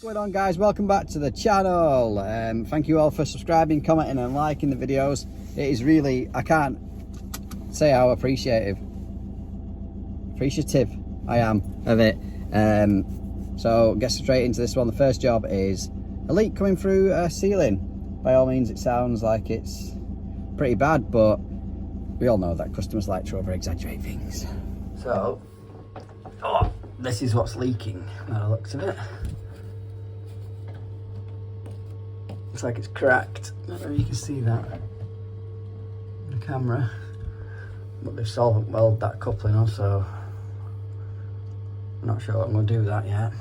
What's going on, guys? Welcome back to the channel. Thank you all for subscribing, commenting and liking the videos. It is really, I can't say how appreciative I am of it. So get straight into this one. The first job is a leak coming through a ceiling. By all means, it sounds like it's pretty bad, but we all know that customers like to over exaggerate things. So this is what's leaking by the looks of it. Looks like it's cracked. I don't know if you can see that on the camera, but they've solvent welded that coupling also. I'm not sure what I'm going to do with that yet.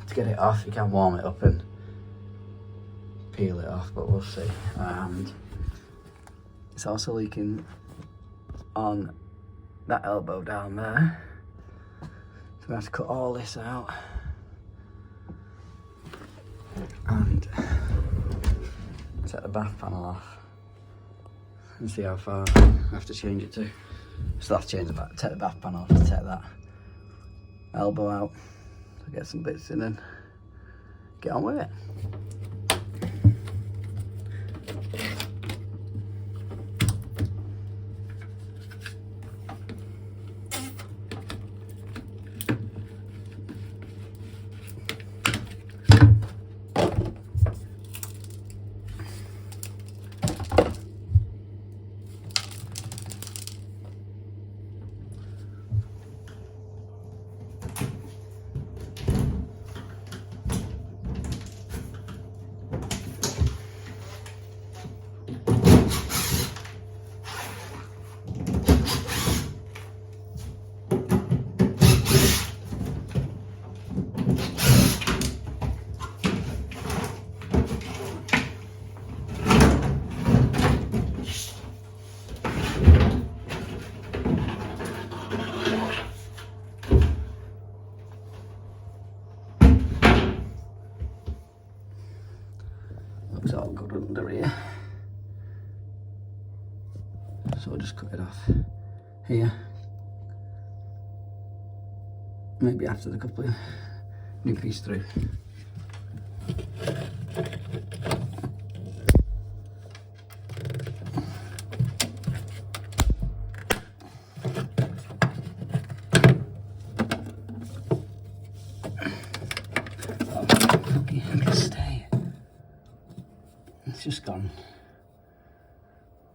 To get it off, you can warm it up and peel it off, but we'll see. And it's also leaking on that elbow down there, so we have to cut all this out and set the bath panel off and see how far I have to change it to. Still have to change take the bath panel off to take that elbow out, so get some bits in and get on with it. Looks all good under here, so we'll just cut it off here, maybe after the coupling, new piece through. I can stay. It's just gone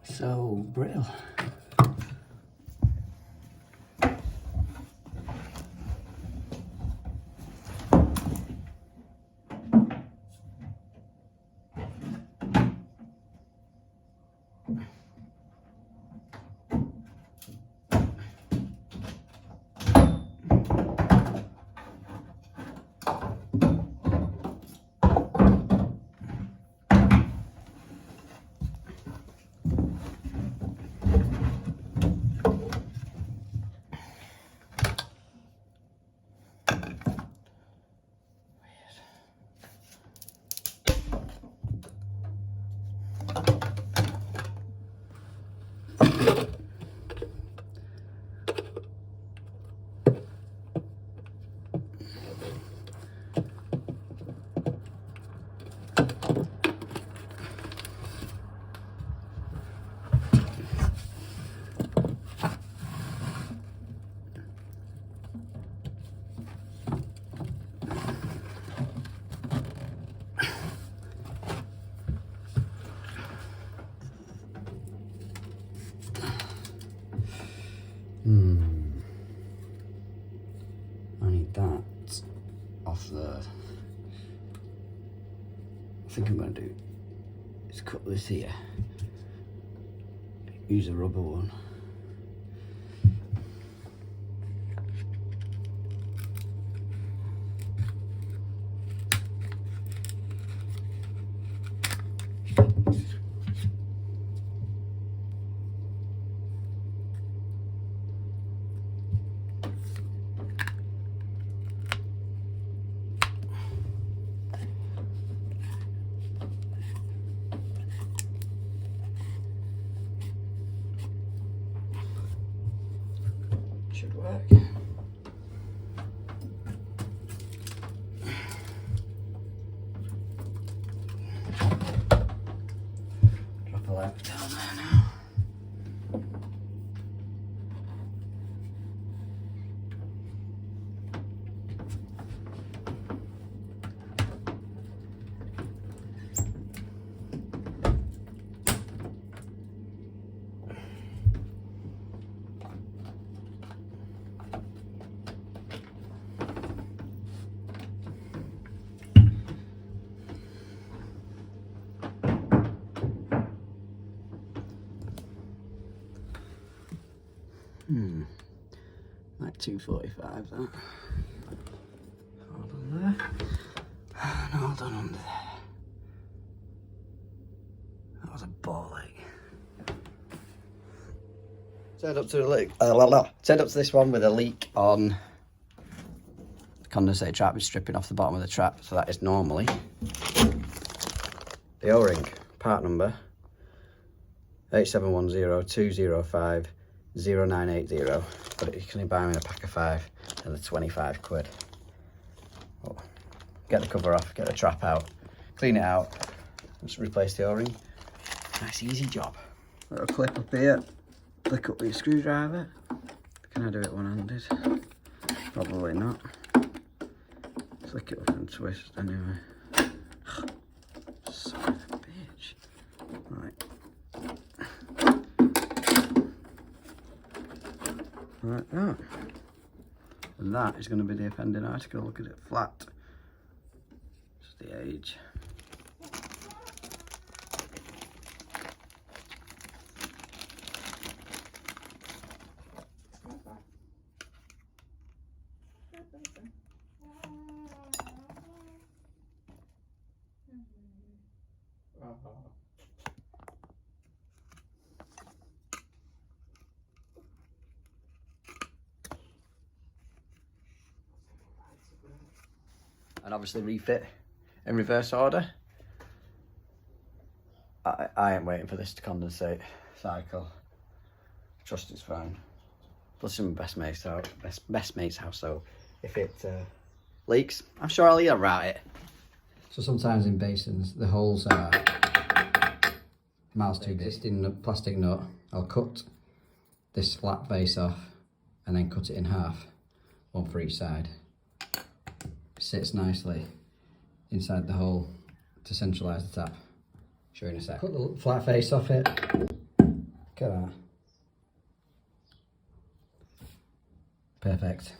so brittle. I need that off there. I think I'm going to do is cut this here, use a rubber one. Should work. Like 245 that. All done there. And all done under there. That was a ball ache. Turned up to the leak. Turned up to this one with a leak on the condensate trap. Is stripping off the bottom of the trap, so that is normally the O-ring. Part number 8710-205-0980. But you can buy them in a pack of 5 and they're 25 quid. Oh, get the cover off, get the trap out, clean it out, just replace the O-ring. Nice easy job. Little clip up here. Flick up with your screwdriver. Can I do it one-handed? Probably not. Flick it up and twist anyway. Son of a bitch. Right. Like that. And that is going to be the appending article. Look at it flat. Just the age. And obviously refit in reverse order. I ain't waiting for this to condensate cycle. I trust it's fine. Plus in my best mate's house, so if it leaks, I'm sure I'll hear about it. So sometimes in basins, the holes are miles too big. In a plastic nut, I'll cut this flat face off and then cut it in half, one for each side. Sits nicely inside the hole to centralise the tap. Show you in a sec. Cut the flat face off it. Look at that. Perfect.